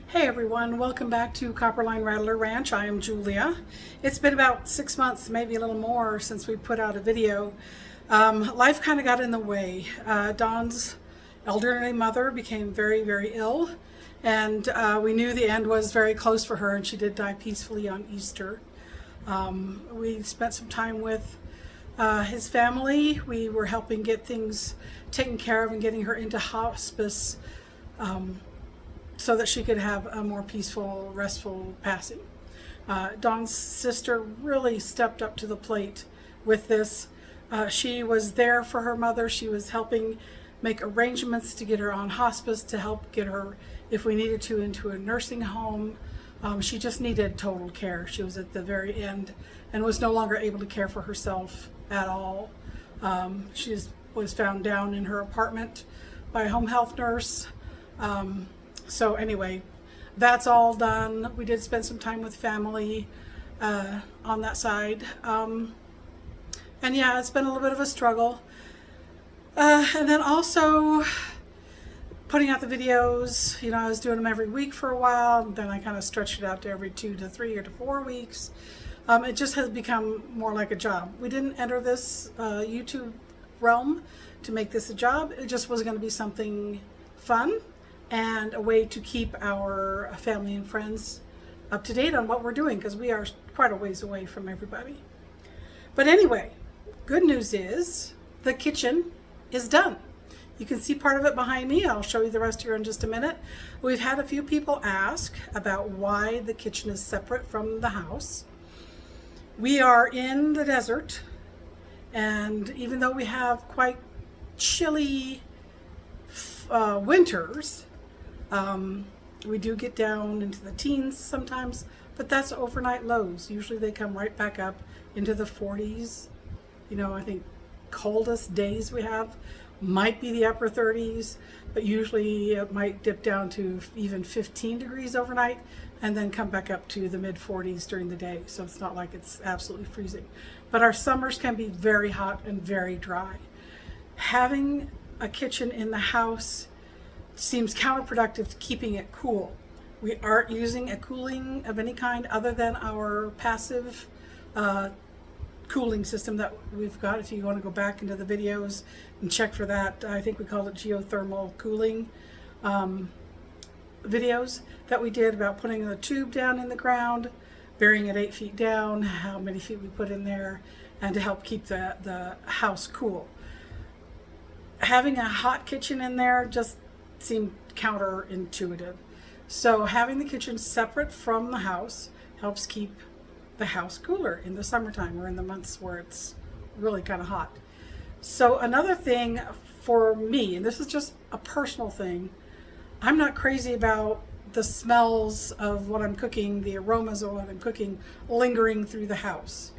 Hey everyone, welcome back to Copperline Rattler Ranch. I am Julia. It's been about 6 months, maybe a little more, since we put out a video. Life kind of got in the way. Dawn's elderly mother became very ill, and we knew the end was very close for her, and she did die peacefully on Easter. We spent some time with his family. We were helping get things taken care of and getting her into hospice so that she could have a more peaceful, restful passing. Dawn's sister really stepped up to the plate with this. She was there for her mother. She was helping make arrangements to get her on hospice, to help get her, if we needed to, into a nursing home. She just needed total care. She was at the very end and was no longer able to care for herself at all. She was found down in her apartment by a home health nurse. So anyway, that's all done. We did spend some time with family on that side. And yeah, it's been a little bit of a struggle. And then also putting out the videos. You know, I was doing them every week for a while, and then I kind of stretched it out to every 2 to 3 or to 4 weeks. It just has become more like a job. We didn't enter this YouTube realm to make this a job. It just was going to be something fun and a way to keep our family and friends up to date on what we're doing, because we are quite a ways away from everybody. But anyway, good news is the kitchen is done. You can see part of it behind me. I'll show you the rest here in just a minute. We've had a few people ask about why the kitchen is separate from the house. We are in the desert, and even though we have quite chilly winters, we do get down into the teens sometimes, but that's overnight lows. Usually they come right back up into the 40s. You know, I think coldest days we have might be the upper 30s, but usually it might dip down to even 15 degrees overnight and then come back up to the mid 40s during the day. So it's not like it's absolutely freezing. But our summers can be very hot and very dry. Having a kitchen in the house seems counterproductive to keeping it cool. We aren't using a cooling of any kind other than our passive cooling system that we've got. If you want to go back into the videos and check for that, I think we called it geothermal cooling videos that we did about putting the tube down in the ground, burying it 8 feet down, how many feet we put in there, and to help keep the house cool. Having a hot kitchen in there just seemed counterintuitive. So having the kitchen separate from the house helps keep the house cooler in the summertime or in the months where it's really kind of hot. So another thing for me, and this is just a personal thing, I'm not crazy about the smells of what I'm cooking, the aromas of what I'm cooking lingering through the house.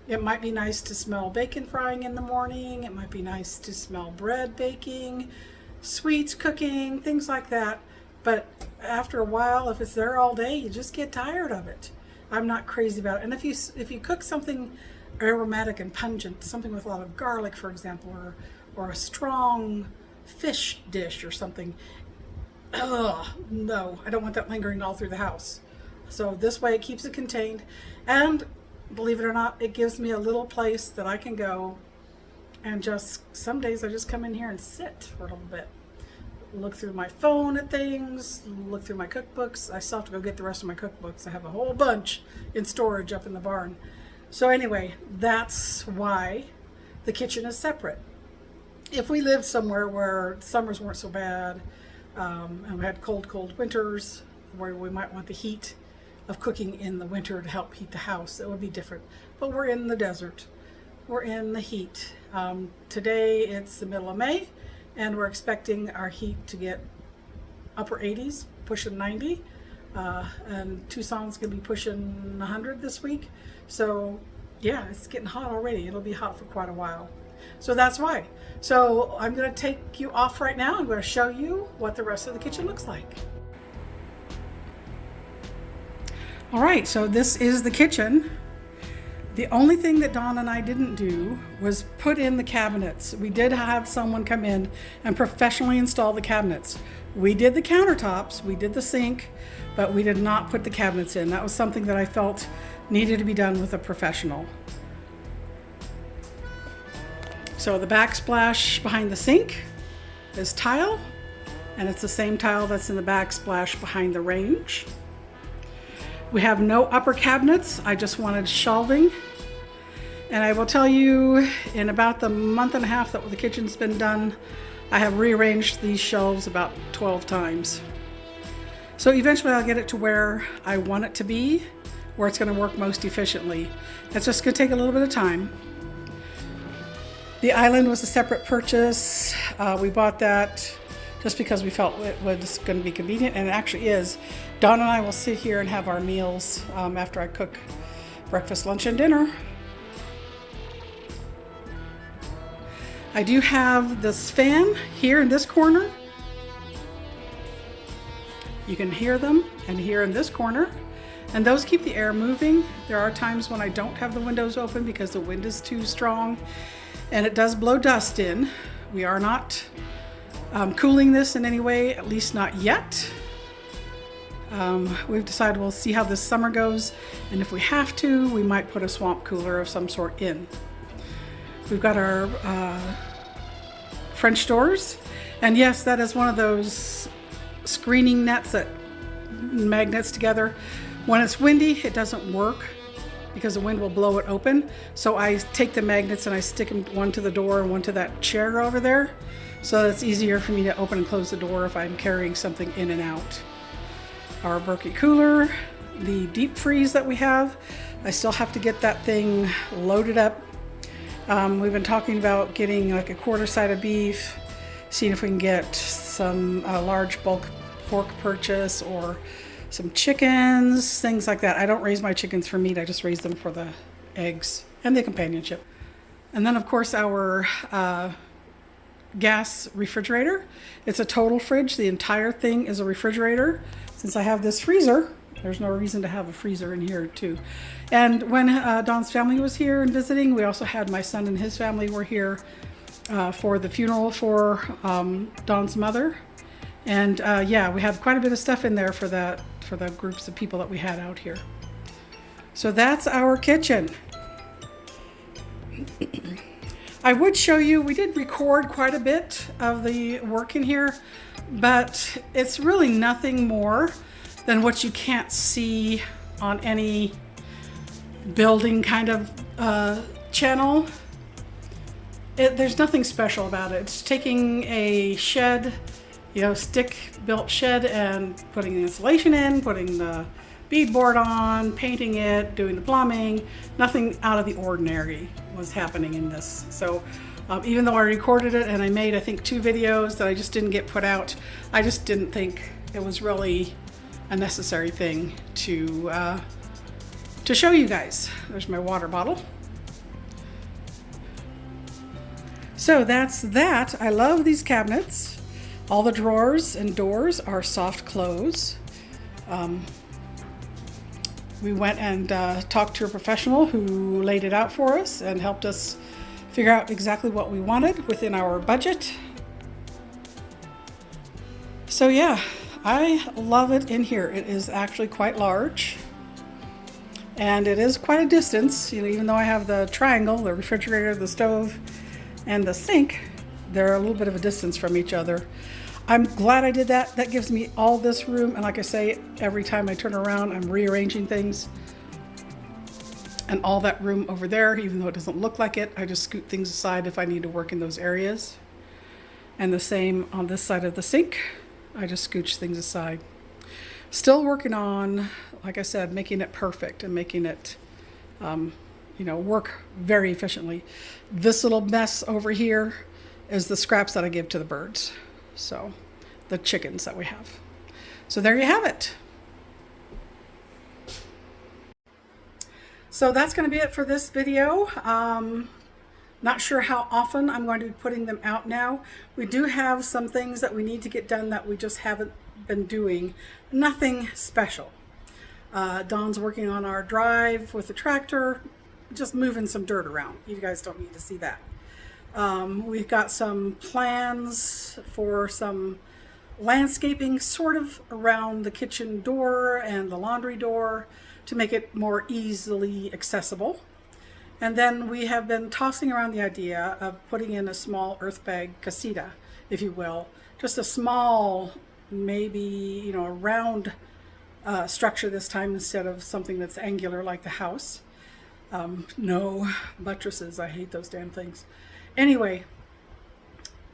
It might be nice to smell bacon frying in the morning. It might be nice to smell bread baking, sweets cooking, things like that. But after a while, if it's there all day, you just get tired of it. I'm not crazy about it. And if you cook something aromatic and pungent, something with a lot of garlic, for example, or a strong fish dish or something, no, I don't want that lingering all through the house. So this way it keeps it contained, and believe it or not, it gives me a little place that I can go and just, some days I just come in here and sit for a little bit. Look through my phone at things, look through my cookbooks. I still have to go get the rest of my cookbooks. I have a whole bunch in storage up in the barn. So anyway, that's why the kitchen is separate. If we lived somewhere where summers weren't so bad, and we had cold winters where we might want the heat of cooking in the winter to help heat the house, it would be different. But we're in the desert. We're in the heat. Today it's the middle of May, and we're expecting our heat to get upper 80s, pushing 90. And Tucson's gonna be pushing 100 this week. So yeah, it's getting hot already. It'll be hot for quite a while. So that's why. So I'm gonna take you off right now. I'm gonna show you what the rest of the kitchen looks like. All right, so this is the kitchen. The only thing that Dawn and I didn't do was put in the cabinets. We did have someone come in and professionally install the cabinets. We did the countertops, we did the sink, but we did not put the cabinets in. That was something that I felt needed to be done with a professional. So the backsplash behind the sink is tile, and it's the same tile that's in the backsplash behind the range. We have no upper cabinets. I just wanted shelving. And I will tell you, in about the month and a half that the kitchen's been done, I have rearranged these shelves about 12 times. So eventually I'll get it to where I want it to be, where it's going to work most efficiently. It's just going to take a little bit of time. The island was a separate purchase. We bought that just because we felt it was going to be convenient, and it actually is. Dawn and I will sit here and have our meals after I cook breakfast, lunch, and dinner. I do have this fan here in this corner. You can hear them, and here in this corner. And those keep the air moving. There are times when I don't have the windows open because the wind is too strong, and it does blow dust in. We are not cooling this in any way, at least not yet. We've decided we'll see how this summer goes, and if we have to, we might put a swamp cooler of some sort in. We've got our French doors, and yes, that is one of those screening nets that magnets together. When it's windy, it doesn't work because the wind will blow it open. So I take the magnets and I stick them one to the door and one to that chair over there, so it's easier for me to open and close the door if I'm carrying something in and out. Our Berkey cooler, the deep freeze that we have, I still have to get that thing loaded up. We've been talking about getting like a quarter side of beef, seeing if we can get some large bulk pork purchase or some chickens, things like that. I don't raise my chickens for meat, I just raise them for the eggs and the companionship. And then of course our gas refrigerator. It's a total fridge. The entire thing is a refrigerator. Since I have this freezer, there's no reason to have a freezer in here too. And when Dawn's family was here and visiting, we also had my son and his family were here for the funeral for Dawn's mother. And yeah, we had quite a bit of stuff in there for the groups of people that we had out here. So that's our kitchen. I would show you, we did record quite a bit of the work in here, but it's really nothing more than what you can't see on any building kind of channel. There's nothing special about it. It's taking a shed, you know, stick-built shed and putting the insulation in, putting the beadboard on, painting it, doing the plumbing. Nothing out of the ordinary was happening in this. So even though I recorded it and I made, I think, 2 videos that I just didn't get put out, I just didn't think it was really a necessary thing to show you guys. There's my water bottle. So that's that. I love these cabinets. All the drawers and doors are soft close. We went and talked to a professional who laid it out for us and helped us figure out exactly what we wanted within our budget. So yeah, I love it in here. It is actually quite large, and it is quite a distance. You know, even though I have the triangle, the refrigerator, the stove, and the sink, they're a little bit of a distance from each other. I'm glad I did that. That gives me all this room, and like I say, every time I turn around, I'm rearranging things. And all that room over there, even though it doesn't look like it, I just scoot things aside if I need to work in those areas. And the same on this side of the sink. I just scooch things aside. Still working on, like I said, making it perfect and making it, you know, work very efficiently. This little mess over here is the scraps that I give to the birds. So, the chickens that we have. So there you have it. So that's going to be it for this video. Not sure how often I'm going to be putting them out now. We do have some things that we need to get done that we just haven't been doing. Nothing special. Dawn's working on our drive with the tractor. just moving some dirt around. You guys don't need to see that. We've got some plans for some landscaping sort of around the kitchen door and the laundry door to make it more easily accessible. And then we have been tossing around the idea of putting in a small earth bag casita, if you will. Just a small, maybe, a round structure this time instead of something that's angular like the house. No buttresses, I hate those damn things. Anyway,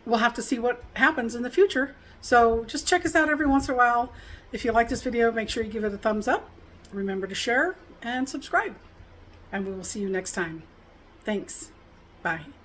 we'll have to see what happens in the future. So just check us out every once in a while. If you like this video, make sure you give it a thumbs up. Remember to share and subscribe. And we will see you next time. Thanks. Bye.